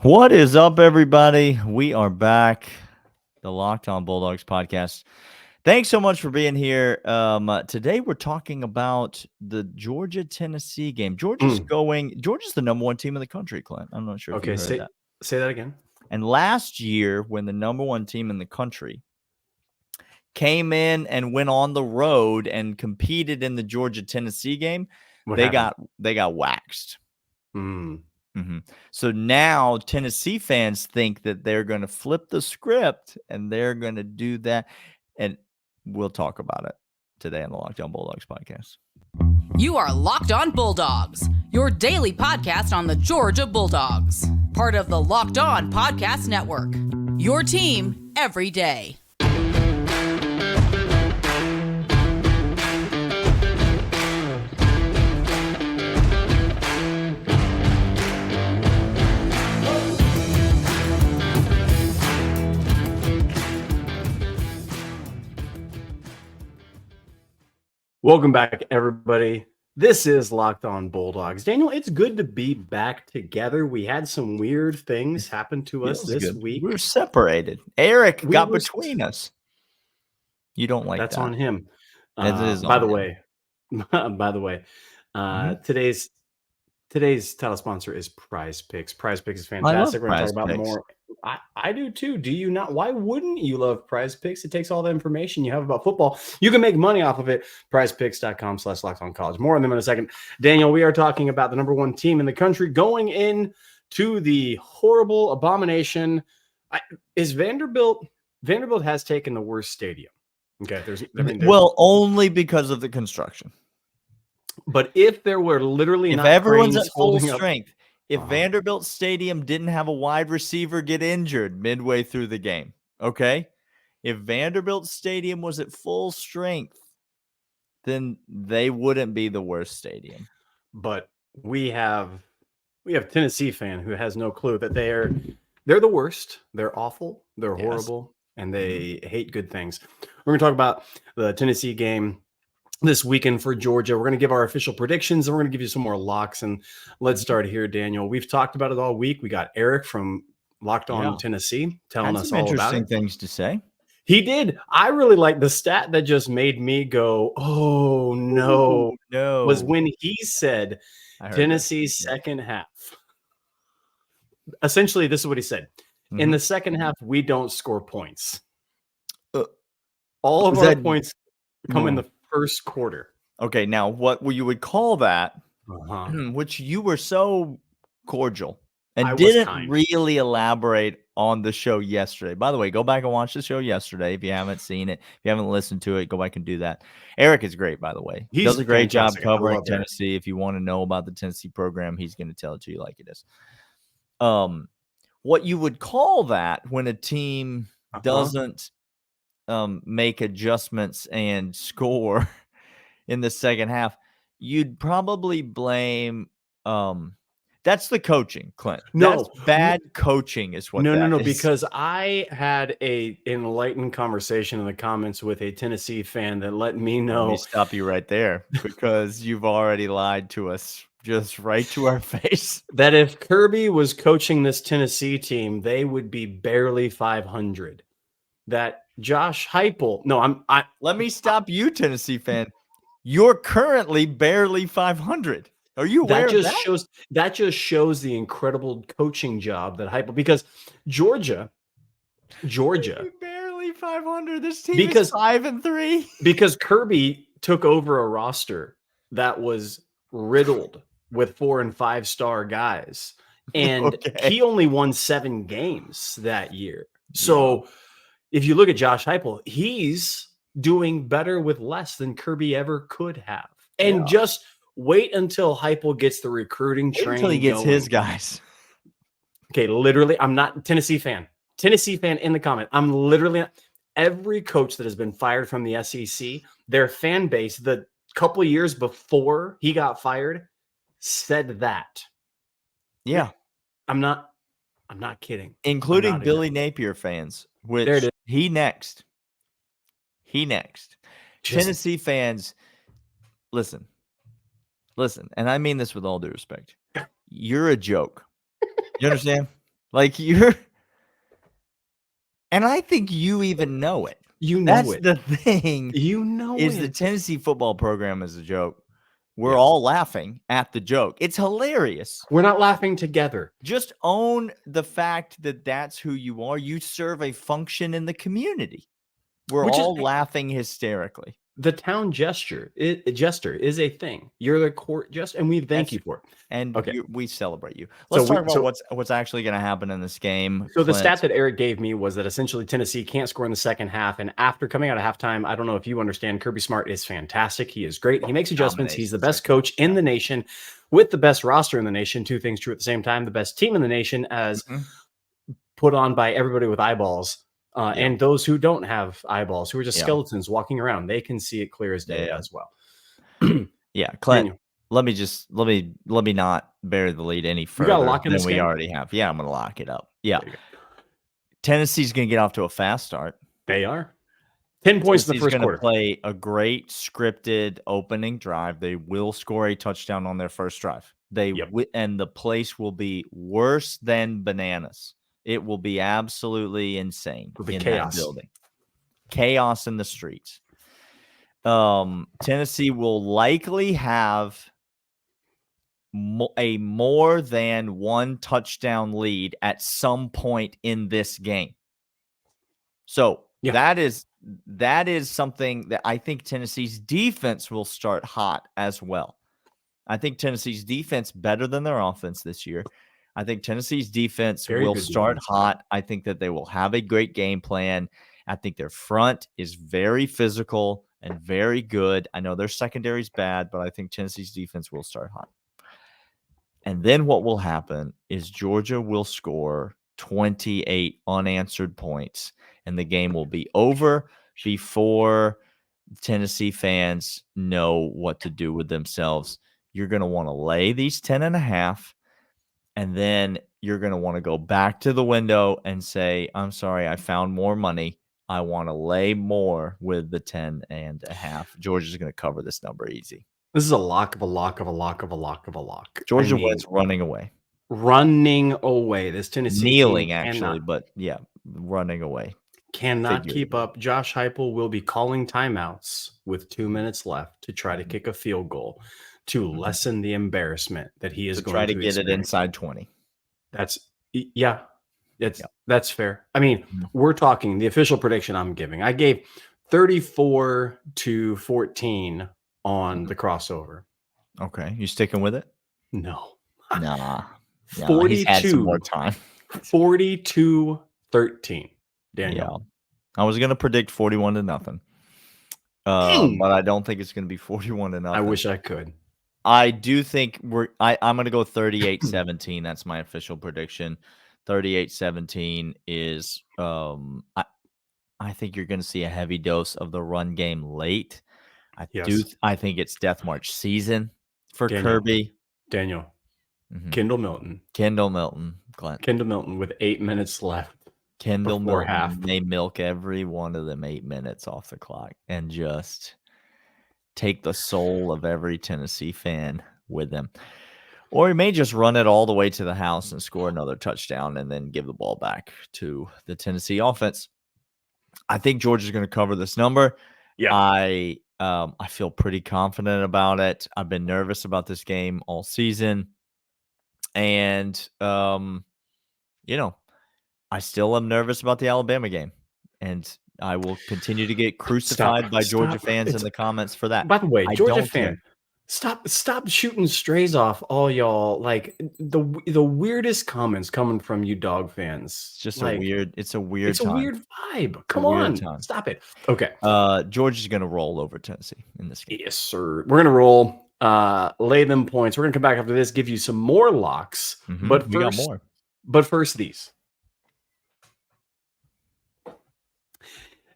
What is up, everybody? We are back, the Locked On Bulldogs podcast. Thanks so much for being here. Today we're talking about the Georgia-Tennessee game. Georgia's the number one team in the country, Clint. I'm not sure if you heard that. Say that again. And last year, when the number one team in the country came in and went on the road and competed in the Georgia-Tennessee game, they got waxed. So now Tennessee fans think that they're going to flip the script and they're going to do that. And we'll talk about it today on the Locked On Bulldogs podcast. You are Locked On Bulldogs, your daily podcast on the Georgia Bulldogs, part of the Locked On Podcast Network, your team every day. Welcome back, everybody. This is Locked On Bulldogs. Daniel, it's good to be back together. We had some weird things happen to us this week. We were separated. Eric got between us. You don't like that. That's on him. By the way, today's title sponsor is Prize Picks. Prize Picks is fantastic. We're going to talk about more. I do too. Do you not? Why wouldn't you love Prize Picks? It takes all the information you have about football. You can make money off of it. PrizePicks.com/LockedOnCollege. More on them in a second. Daniel, we are talking about the number one team in the country going in to the horrible abomination. Is Vanderbilt? Vanderbilt has taken the worst stadium. Okay, only because of the construction. But if there were literally if everyone's at full strength. If Vanderbilt Stadium didn't have a wide receiver get injured midway through the game, okay? If Vanderbilt Stadium was at full strength, then they wouldn't be the worst stadium. But we have Tennessee fan who has no clue that they're the worst. They're awful. They're horrible, and they hate good things. We're going to talk about the Tennessee game this weekend for Georgia. We're going to give our official predictions, and we're going to give you some more locks. And let's start here, Daniel. We've talked about it all week. We got Eric from Locked On Tennessee telling us all about it. Interesting things to say. He did. I really like the stat that just made me go, oh, no, was when he said Tennessee's second half. Essentially, this is what he said. In the second half, we don't score points. All of our points come in the first quarter. Okay, now what you would call that, which you were so cordial and didn't really elaborate on the show yesterday. By the way, go back and watch the show yesterday if you haven't seen it. If you haven't listened to it, go back and do that. Eric is great, by the way. He does a great job covering Tennessee. If you want to know about the Tennessee program, he's going to tell it to you like it is. What you would call that when a team doesn't make adjustments and score in the second half, you'd probably blame that's the coaching, Clint. That's bad coaching is what No, because I had a enlightened conversation in the comments with a Tennessee fan that let me know. Let me stop you right there because you've already lied to us just right to our face. That if Kirby was coaching this Tennessee team, they would be barely 500. That Josh Heupel. Let me stop you, Tennessee fan. You're currently barely 500. Are you aware of that? That just shows the incredible coaching job that Heupel, because Georgia, barely 500. This team is 5-3 because Kirby took over a roster that was riddled with 4- and 5-star guys, and he only won 7 games that year. So. If you look at Josh Heupel, he's doing better with less than Kirby ever could have. And just wait until Heupel gets the recruiting train until he gets his guys. Okay, literally, I'm not Tennessee fan. Tennessee fan in the comment. I'm literally not. Every coach that has been fired from the SEC, their fan base, the couple of years before he got fired, said that. Yeah. I'm not kidding. Including Billy Napier fans, which he next. Tennessee fans, listen, and I mean this with all due respect. You're a joke. You understand? Like you're, and I think you even know it. That's the thing. The Tennessee football program is a joke. We're all laughing at the joke. It's hilarious. We're not laughing together. Just own the fact that that's who you are. You serve a function in the community. We're all laughing hysterically. The town jester is a thing. You're the court jester, and we thank you for it. And we celebrate you. Let's talk about what's actually going to happen in this game. So the stat that Eric gave me was that essentially Tennessee can't score in the second half. And after coming out of halftime, I don't know if you understand, Kirby Smart is fantastic. He is great. He makes adjustments. He's the best coach in the nation with the best roster in the nation. Two things true at the same time. The best team in the nation as put on by everybody with eyeballs. And those who don't have eyeballs, who are just skeletons walking around, they can see it clear as day as well. Clint, let me not bury the lead any further than we already have. Yeah, I'm going to lock it up. Yeah. Tennessee's going to get off to a fast start. They are. 10 points in the first quarter. Play a great scripted opening drive. They will score a touchdown on their first drive. And the place will be worse than bananas. It will be absolutely insane in that building. Chaos in the streets. Tennessee will likely have a more than one touchdown lead at some point in this game. So that is something that I think Tennessee's defense will start hot as well. I think Tennessee's defense better than their offense this year. I think Tennessee's defense will start hot. I think that they will have a great game plan. I think their front is very physical and very good. I know their secondary is bad, but I think Tennessee's defense will start hot. And then what will happen is Georgia will score 28 unanswered points, and the game will be over before Tennessee fans know what to do with themselves. You're going to want to lay these 10.5. And then you're going to want to go back to the window and say, I'm sorry, I found more money. I want to lay more with the 10.5. Georgia's going to cover this number easy. This is a lock of a lock of a lock of a lock of a lock. Georgia wins running away. Running away. This Tennessee kneeling, actually, but running away. Cannot keep up. Josh Heupel will be calling timeouts with 2 minutes left to try to kick a field goal to lessen the embarrassment that he is going to try to get it inside 20. That's fair. I mean, we're talking the official prediction I'm giving. I gave 34-14 on the crossover. Okay. You sticking with it? No. Nah. 42. He's had some more time. 42-13. Yeah. Daniel. I was going to predict 41-0. But I don't think it's going to be 41-0. I wish I could. I do think I'm going to go 38-17. That's my official prediction. 38-17 is I think you're going to see a heavy dose of the run game late. I think it's Death March season for Kirby. Daniel. Kendall Milton, Clint. Kendall Milton with 8 minutes left. Kendall Milton, they milk every one of them 8 minutes off the clock and just take the soul of every Tennessee fan with them. Or he may just run it all the way to the house and score another touchdown and then give the ball back to the Tennessee offense. I think Georgia's going to cover this number. Yeah. I feel pretty confident about it. I've been nervous about this game all season. And, I still am nervous about the Alabama game. And I will continue to get crucified by Georgia fans in the comments for that. By the way, Georgia fan, stop shooting strays off all y'all. Like the weirdest comments coming from you dog fans. It's just a weird vibe. Come on, stop it. Okay. Georgia's gonna roll over Tennessee in this game. Yes, sir. We're gonna roll. Lay them points. We're gonna come back after this, give you some more locks. But first, these.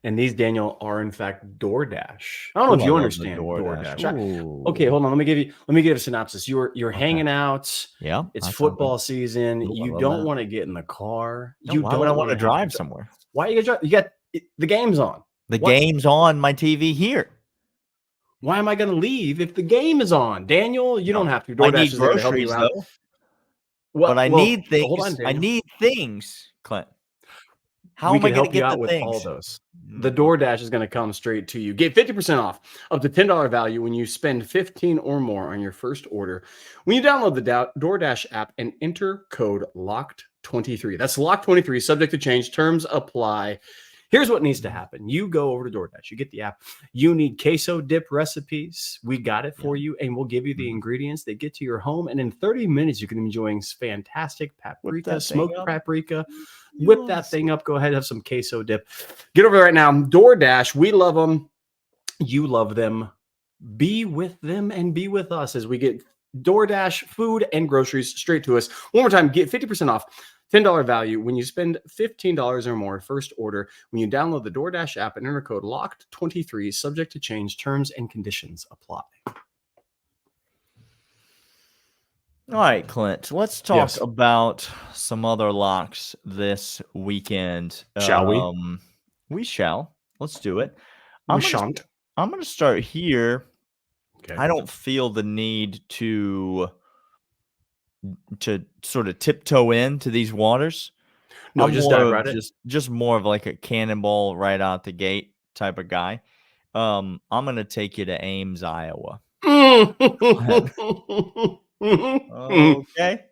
And these, Daniel, are in fact DoorDash. I don't know if you understand DoorDash. Okay, hold on. Let me give you a synopsis. You're hanging out. Yeah. It's football season. You don't want to get in the car. Why would I want to drive somewhere? Why you drive? You got the game's on. The game's on my TV here. Why am I going to leave if the game is on? Daniel, you don't have to. DoorDash is there to help you out. Well, but I need things. Hold on, I need things, Clint. How am I going to get out with all those? The DoorDash is going to come straight to you. Get 50% off up to $10 value when you spend 15 or more on your first order. When you download the DoorDash app and enter code LOCKED23. That's LOCKED23, subject to change. Terms apply. Here's what needs to happen. You go over to DoorDash. You get the app. You need queso dip recipes. We got it for you, and we'll give you the ingredients. They get to your home, and in 30 minutes, you can enjoy fantastic paprika, smoked paprika. Whip that thing up. Go ahead and have some queso dip. Get over there right now. DoorDash, we love them. You love them. Be with them and be with us as we get DoorDash food and groceries straight to us. One more time, get 50% off. $10 value when you spend $15 or more first order when you download the DoorDash app and enter code LOCKED23, subject to change. Terms and conditions apply. All right, Clint, let's talk about some other locks this weekend. Shall we? We shall. Let's do it. I'm going to start here. Okay. I don't feel the need to sort of tiptoe into these waters. No, I'm just dive right in. Just more of like a cannonball right out the gate type of guy. I'm gonna take you to Ames, Iowa. Okay.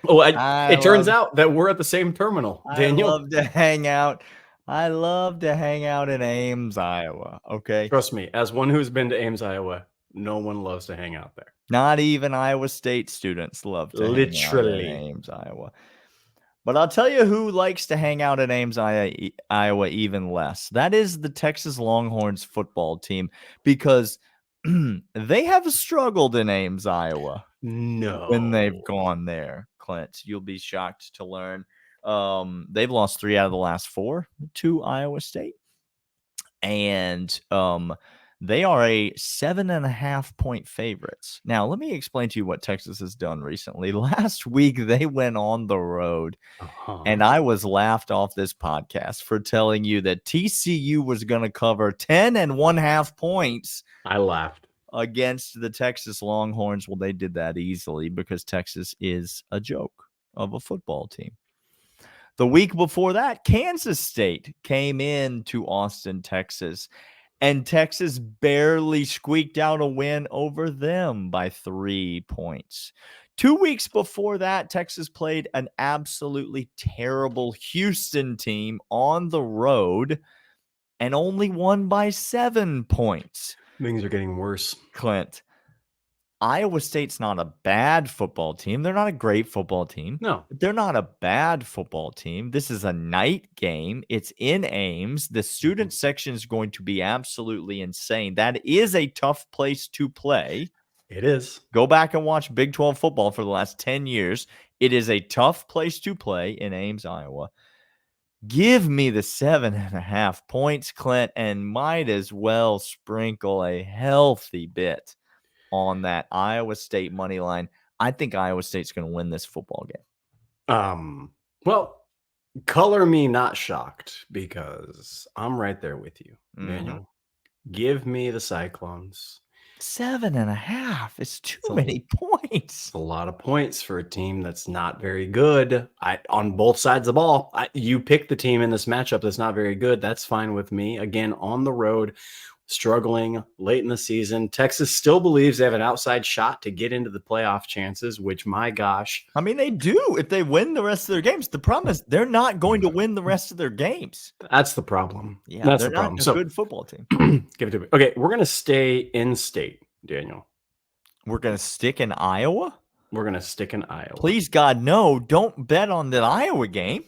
Oh, it turns out that we're at the same terminal, Daniel. I love to hang out in Ames, Iowa. Okay. Trust me, as one who's been to Ames, Iowa, no one loves to hang out there. Not even Iowa State students love to hang out in Ames, Iowa. But I'll tell you who likes to hang out in Ames, Iowa even less. That is the Texas Longhorns football team, because they have struggled in Ames, Iowa. No. When they've gone there, Clint. You'll be shocked to learn. They've lost 3 out of the last 4 to Iowa State. And they are a 7.5-point favorites. Now, let me explain to you what Texas has done recently. Last week, they went on the road, and I was laughed off this podcast for telling you that TCU was going to cover 10.5 points. I laughed. Against the Texas Longhorns. Well, they did that easily because Texas is a joke of a football team. The week before that, Kansas State came into Austin, Texas, and Texas barely squeaked out a win over them by 3 points. 2 weeks before that, Texas played an absolutely terrible Houston team on the road and only won by 7 points. Things are getting worse. Clint, Iowa State's not a bad football team. They're not a great football team. No. They're not a bad football team. This is a night game. It's in Ames. The student section is going to be absolutely insane. That is a tough place to play. It is. Go back and watch Big 12 football for the last 10 years. It is a tough place to play in Ames, Iowa. Give me the 7.5 points, Clint, and might as well sprinkle a healthy bit on that Iowa State money line. I think Iowa State's going to win this football game. Well, color me not shocked, because I'm right there with you, Daniel. Give me the Cyclones. 7.5. It's too many points. It's a lot of points for a team that's not very good. On both sides of the ball. You pick the team in this matchup that's not very good. That's fine with me. Again, on the road, struggling late in the season. Texas still believes they have an outside shot to get into the playoff chances, which, my gosh. I mean, they do if they win the rest of their games. The problem is they're not going to win the rest of their games. That's the problem. Yeah, that's the problem. Not a good football team. Give it to me. Okay, we're going to stay in state, Daniel. We're going to stick in Iowa? We're going to stick in Iowa. Please, God, no. Don't bet on the Iowa game.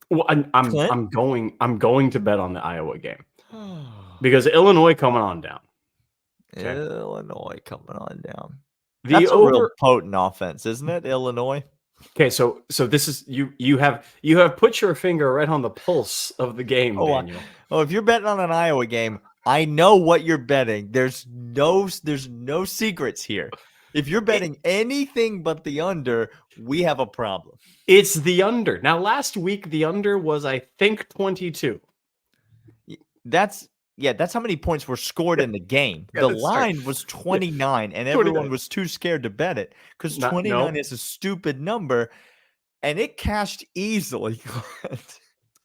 Well, I'm going to bet on the Iowa game. Because Illinois coming on down. Okay. Illinois coming on down. That's a real potent offense, isn't it? Illinois. Okay, so this is you have put your finger right on the pulse of the game, Daniel. If you're betting on an Iowa game, I know what you're betting. There's no secrets here. If you're betting anything but the under, we have a problem. It's the under. Now, last week the under was, I think, 22. That's how many points were scored in the game. The line was 29, and everyone was too scared to bet it because 29 is a stupid number. and it cashed easily.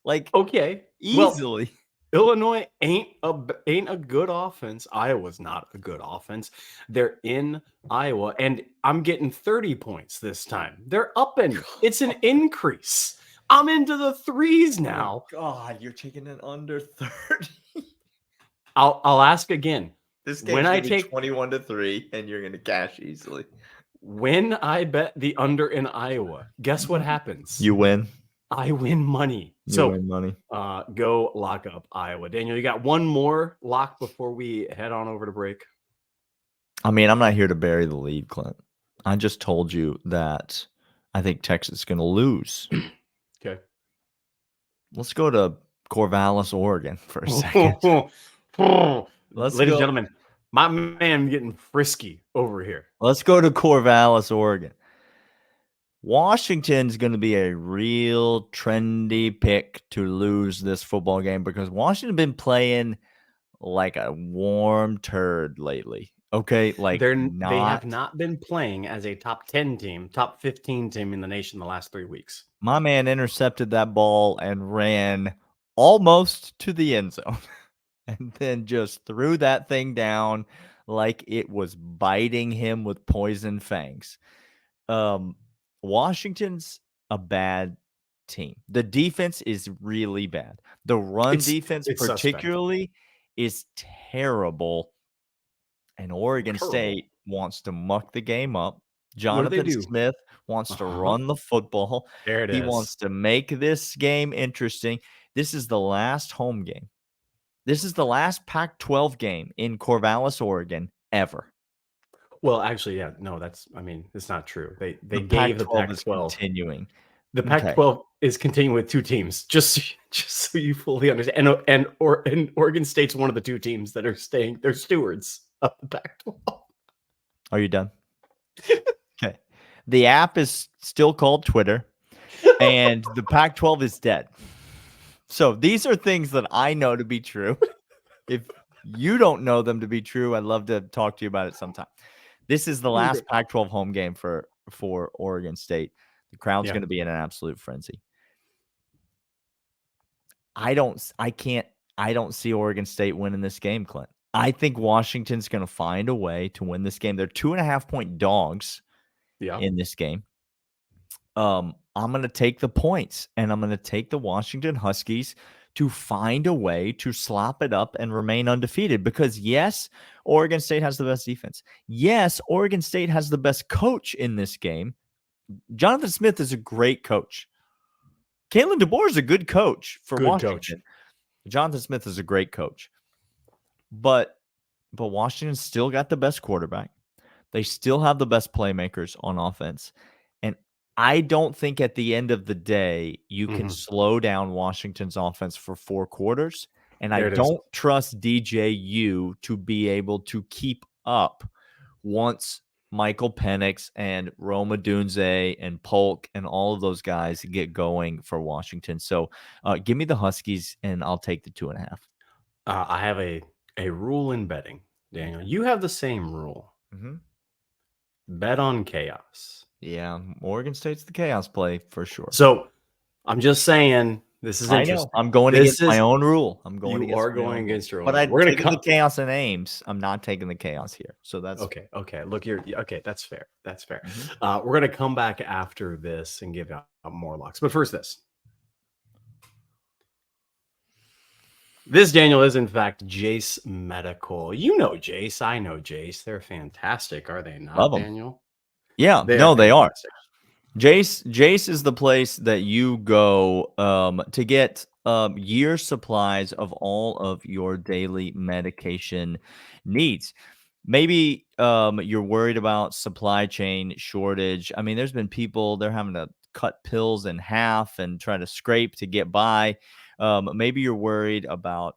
Like, okay, easily. Well, Illinois ain't a good offense. Iowa's not a good offense. They're in Iowa, and I'm getting 30 points this time. They're upping. It's an increase. I'm into the threes now. Oh God, you're taking it under 30. I'll ask again. This game's when I take 21-3, and you're gonna cash easily. When I bet the under in Iowa, guess what happens? You win. I win money. You win money. Go lock up Iowa. Daniel, you got one more lock before we head on over to break? I mean, I'm not here to bury the lead, Clint. I just told you that I think Texas is going to lose. Okay. Let's go to Corvallis, Oregon for a second. Ladies and gentlemen, my man getting frisky over here. Let's go to Corvallis, Oregon. Washington's going to be a real trendy pick to lose this football game because Washington's been playing like a warm turd lately. Okay, like they have not been playing as a top 10 team, top 15 team in the nation the last 3 weeks. My man intercepted that ball and ran almost to the end zone and then just threw that thing down like it was biting him with poison fangs. Washington's a bad team. The defense is really bad. The run defense particularly is terrible. And Oregon State wants to muck the game up. Jonathan Smith wants to run the football. There it is. He wants to make this game interesting. This is the last home game. This is the last Pac-12 game in Corvallis, Oregon ever. Well, actually, yeah, no, it's not true. They gave the Pac-12 continuing. The Pac-12 is continuing with two teams. Just so you fully understand. And Oregon State's one of the two teams that are staying. They're stewards of the Pac-12. Are you done? Okay. The app is still called Twitter, and the Pac-12 is dead. So these are things that I know to be true. If you don't know them to be true, I'd love to talk to you about it sometime. This is the last Pac-12 home game for Oregon State. The crowd's going to be in an absolute frenzy. I don't see Oregon State winning this game, Clint. I think Washington's going to find a way to win this game. They're 2.5-point dogs in this game. I'm going to take the points, and I'm going to take the Washington Huskies to find a way to slop it up and remain undefeated. Because, yes, Oregon State has the best defense. Yes, Oregon State has the best coach in this game. Jonathan Smith is a great coach. Kalen DeBoer is a good coach for Washington. Jonathan Smith is a great coach. But Washington's still got the best quarterback. They still have the best playmakers on offense. And I don't think at the end of the day you can slow down Washington's offense for 4 quarters. And I don't trust DJU to be able to keep up once Michael Penix and Rome Odunze and Polk and all of those guys get going for Washington. So give me the Huskies, and I'll take the 2.5. I have a rule in betting, Daniel. You have the same rule. Bet on chaos. Yeah, Oregon State's the chaos play for sure. So I'm just saying this is interesting. I'm going against my own rule. You are going against your own. But we're going to the chaos in Ames. I'm not taking the chaos here. So that's okay. Okay, look, that's fair. That's fair. We're going to come back after this and give out more locks. But first, This, Daniel, is in fact Jace Medical. You know Jace. I know Jace. They're fantastic, are they not, Daniel? Yeah, they are. Jace is the place that you go to get year supplies of all of your daily medication needs. Maybe you're worried about supply chain shortage. I mean, there's been people, they're having to cut pills in half and try to scrape to get by. Maybe you're worried about,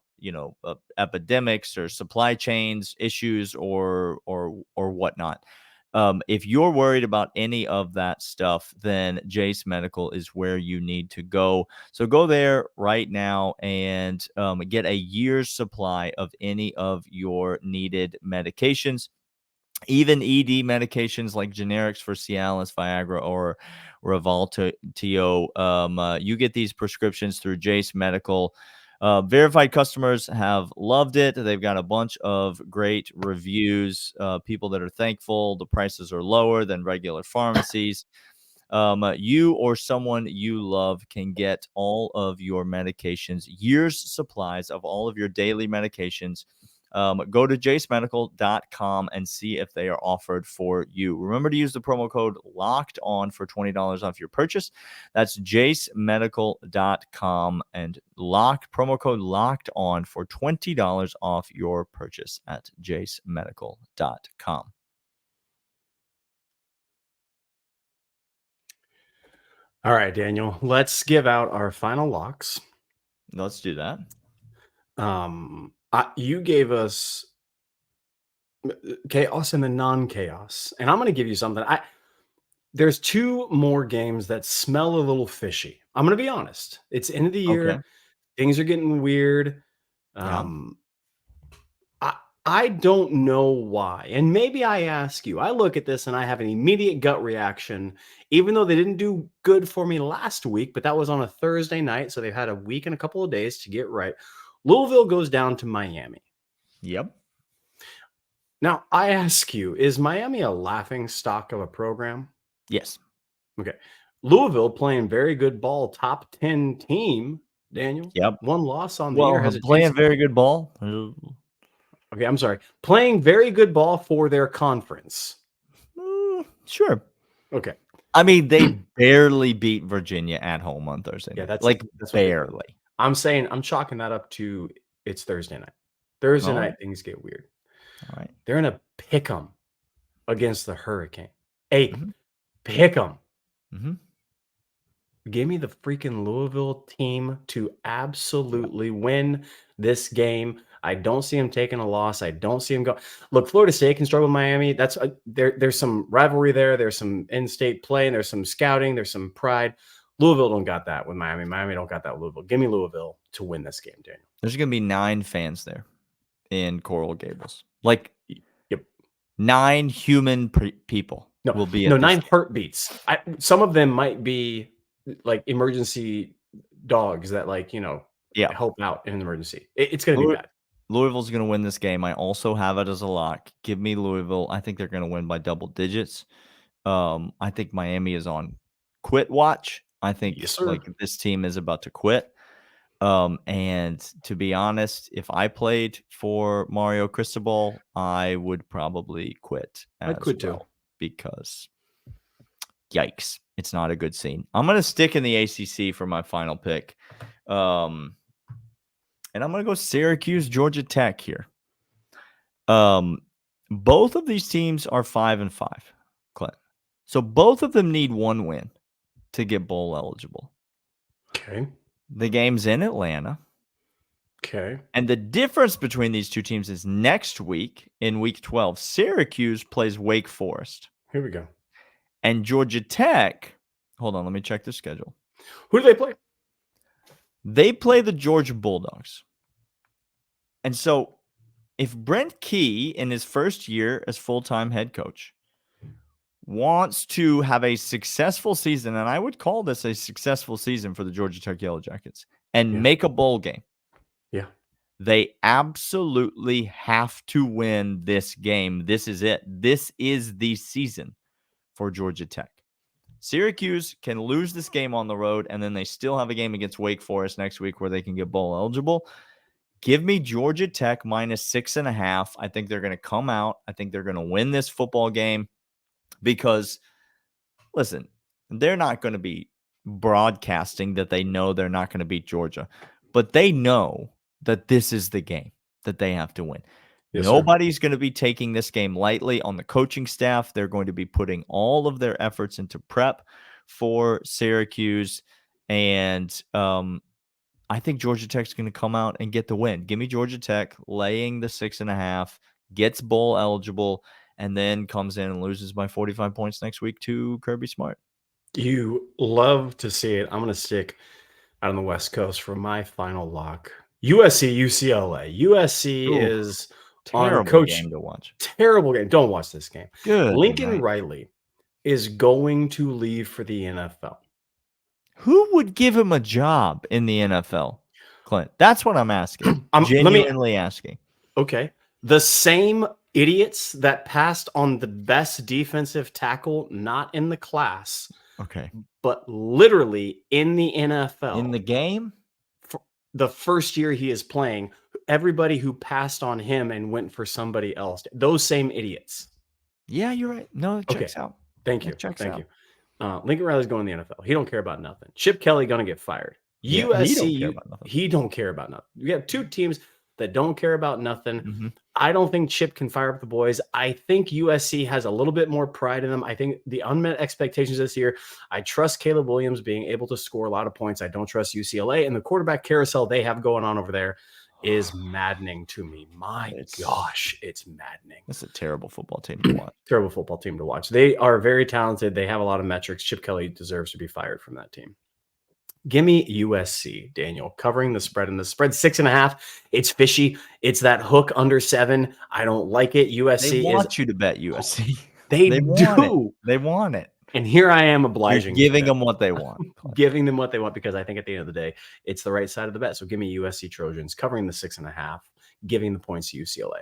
epidemics or supply chains issues or whatnot. If you're worried about any of that stuff, then Jace Medical is where you need to go. So go there right now and get a year's supply of any of your needed medications. Even ED medications like generics for Cialis, Viagra, or Revultio. You get these prescriptions through Jace Medical. Verified customers have loved it. They've got a bunch of great reviews, people that are thankful. The prices are lower than regular pharmacies. You or someone you love can get all of your medications, years supplies of all of your daily medications. Go to jacemedical.com and see if they are offered for you. Remember to use the promo code locked on for $20 off your purchase. That's jacemedical.com and promo code locked on for $20 off your purchase at jacemedical.com. All right, Daniel, let's give out our final locks. Let's do that. You gave us chaos and the non-chaos, and I'm going to give you something. There's two more games that smell a little fishy. I'm going to be honest. It's end of the year. Okay. Things are getting weird. Yeah. I don't know why. And maybe I ask you, I look at this and I have an immediate gut reaction, even though they didn't do good for me last week, but that was on a Thursday night. So they've had a week and a couple of days to get right. Louisville goes down to Miami. Yep. Now, I ask you, is Miami a laughing stock of a program? Yes. Okay. Louisville playing very good ball, top 10 team, Daniel. Yep. One loss on the year. Has playing very good ball. Okay, I'm sorry. Playing very good ball for their conference. Sure. Okay. I mean, they barely beat Virginia at home on Thursday. Yeah, that's barely. I'm saying I'm chalking that up to it's Thursday night. Thursday night, things get weird. All right. They're in a pick 'em against the Hurricane. Pick 'em. Mm-hmm. Give me the freaking Louisville team to absolutely win this game. I don't see them taking a loss. I don't see them go. Look, Florida State can struggle with Miami. That's there's some rivalry there. There's some in-state play, and there's some scouting. There's some pride. Louisville don't got that with Miami. Miami don't got that with Louisville. Give me Louisville to win this game, Daniel. There's going to be 9 fans there in Coral Gables. Like, yep, 9 human people will be at 9 heartbeats. Some of them might be like emergency dogs that help out in an emergency. It's going to be bad. Louisville's going to win this game. I also have it as a lock. Give me Louisville. I think they're going to win by double digits. I think Miami is on quit watch. I think this team is about to quit. And to be honest, if I played for Mario Cristobal, I would probably quit. I'd quit too. Because yikes, it's not a good scene. I'm going to stick in the ACC for my final pick. And I'm going to go Syracuse, Georgia Tech here. Both of these teams are 5-5, Clint. So both of them need one win to get bowl eligible. Okay. The game's in Atlanta. Okay. And the difference between these two teams is next week in week 12, Syracuse plays Wake Forest. Here we go. And Georgia Tech, hold on, let me check the schedule. Who do they play? They play the Georgia Bulldogs. And so if Brent Key in his first year as full-time head coach wants to have a successful season, and I would call this a successful season for the Georgia Tech Yellow Jackets, and make a bowl game, they absolutely have to win this game. This is it. This is the season for Georgia Tech. Syracuse can lose this game on the road, and then they still have a game against Wake Forest next week where they can get bowl eligible. Give me Georgia Tech minus 6.5. I think they're going to come out. I think they're going to win this football game because, listen, they're not going to be broadcasting that they know they're not going to beat Georgia, but they know that this is the game that they have to win. Yes, nobody's going to be taking this game lightly on the coaching staff. They're going to be putting all of their efforts into prep for Syracuse. And I think Georgia Tech's going to come out and get the win. Give me Georgia Tech laying the 6.5, gets bowl eligible, and then comes in and loses by 45 points next week to Kirby Smart. You love to see it. I'm going to stick out on the West Coast for my final lock. USC, UCLA. USC is Terrible game to watch. Terrible game. Don't watch this game. Good. Lincoln Riley is going to leave for the NFL. Who would give him a job in the NFL, Clint? That's what I'm asking. I'm genuinely asking. Okay. The same idiots that passed on the best defensive tackle, not in the class. Okay. But literally in the NFL. In the game? For the first year he is playing, everybody who passed on him and went for somebody else, those same idiots. Yeah, you're right. No, it checks out. Thank you. Thank you. Lincoln Riley's going to the NFL. He don't care about nothing. Chip Kelly going to get fired. Yeah, USC, he don't care about nothing. We have two teams that don't care about nothing. Mm-hmm. I don't think Chip can fire up the boys. I think USC has a little bit more pride in them. I think the unmet expectations this year, I trust Caleb Williams being able to score a lot of points. I don't trust UCLA. And the quarterback carousel they have going on over there is maddening to me. My gosh, it's maddening. That's a terrible football team to watch. Terrible football team to watch. They are very talented. They have a lot of metrics. Chip Kelly deserves to be fired from that team. Give me USC, Daniel, covering the spread. And the spread 6.5. It's fishy. It's that hook under 7. I don't like it. USC they want you to bet USC. They do. They want it. And here I am obliging. You're giving them what they want. Giving them what they want because I think at the end of the day, it's the right side of the bet. So give me USC Trojans covering the 6.5, giving the points to UCLA.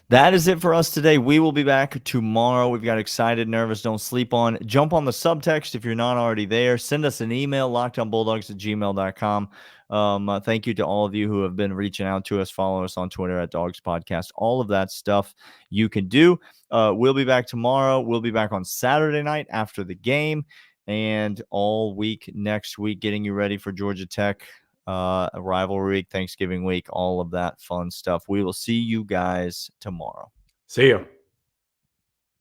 That is it for us today. We will be back tomorrow. We've got excited, nervous, don't sleep on. Jump on the subtext if you're not already there. Send us an email, lockedonbulldogs@gmail.com. Thank you to all of you who have been reaching out to us. Follow us on Twitter at Dawgs Podcast. All of that stuff you can do. We'll be back tomorrow. We'll be back on Saturday night after the game and all week next week, getting you ready for Georgia Tech. A rivalry week, Thanksgiving week, all of that fun stuff. We will see you guys tomorrow. See you.